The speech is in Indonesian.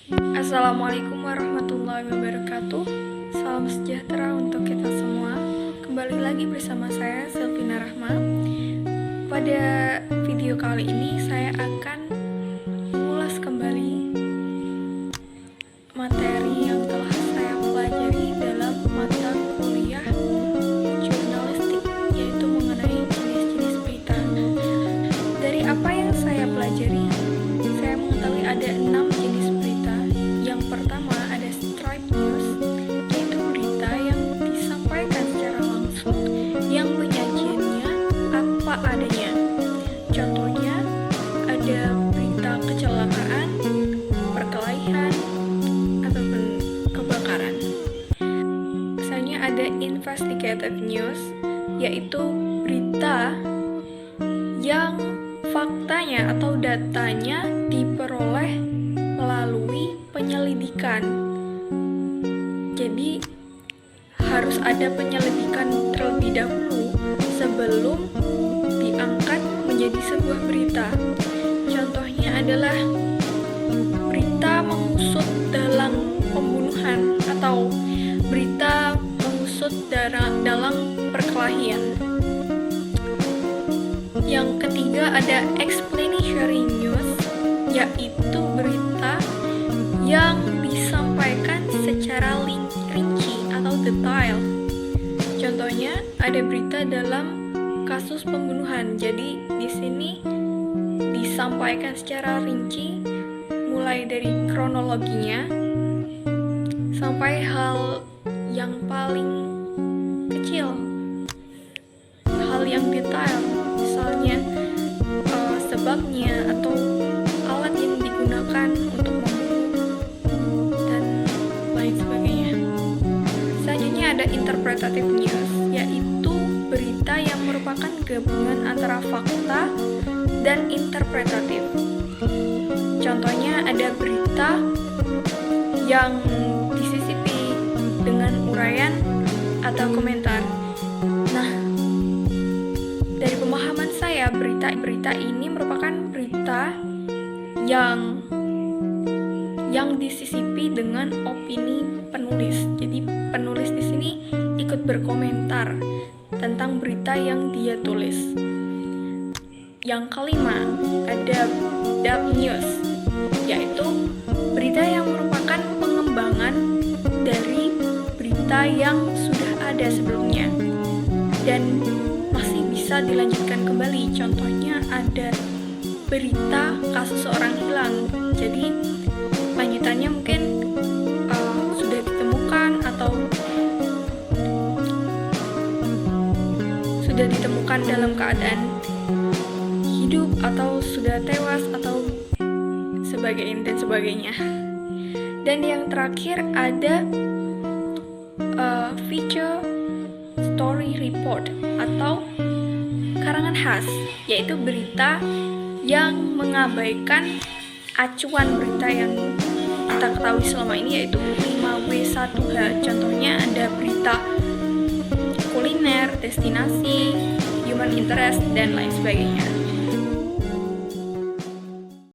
Assalamualaikum warahmatullahi wabarakatuh. Salam sejahtera untuk kita semua. Kembali lagi bersama saya Selvina Rahma. Pada video kali ini saya akan mengulas kembali materi yang telah saya pelajari dalam mata kuliah jurnalistik, yaitu mengenai jenis-jenis berita. Dari apa yang saya pelajari, saya mengetahui ada 6 jenis berita. Yang pertama ada straight news, yaitu berita yang disampaikan secara langsung, yang penyajiannya apa adanya. Contohnya ada berita kecelakaan, perkelahian, ataupun kebakaran. Misalnya ada investigative news, yaitu berita yang faktanya atau datanya diperoleh melalui penyelidikan. Jadi harus ada penyelidikan terlebih dahulu sebelum diangkat menjadi sebuah berita. Contohnya adalah berita mengusut dalang pembunuhan atau berita mengusut dalang perkelahian. Yang ketiga ada explanatory news, yaitu berita yang disampaikan secara rinci atau detail. Contohnya ada berita dalam kasus pembunuhan. Jadi di sini disampaikan secara rinci mulai dari kronologinya sampai hal yang paling kecil, hal yang detail, misalnya sebabnya atau alat yang digunakan untuk membunuh dan lain sebagainya. Selanjutnya ada interpretative news, yaitu berita yang merupakan gabungan antara fakta dan interpretatif. Contohnya ada berita yang disisipi dengan uraian atau komentar. Nah, dari pemahaman saya, berita ini merupakan berita yang disisipi dengan opini penulis. Jadi penulis di sini ikut berkomentar tentang berita yang dia tulis. Yang kelima ada dub news, yaitu berita yang merupakan pengembangan dari berita yang sudah ada sebelumnya dan masih bisa dilanjutkan kembali. Contohnya ada berita kasus seorang hilang. Jadi lanjutannya mungkin sudah ditemukan atau sudah ditemukan dalam keadaan hidup atau sudah tewas atau sebagainya dan sebagainya. Dan yang terakhir ada feature story report atau karangan khas, yaitu berita yang mengabaikan acuan berita yang kita ketahui selama ini, yaitu 5W1H. Contohnya ada berita kuliner, destinasi, human interest, dan lain sebagainya.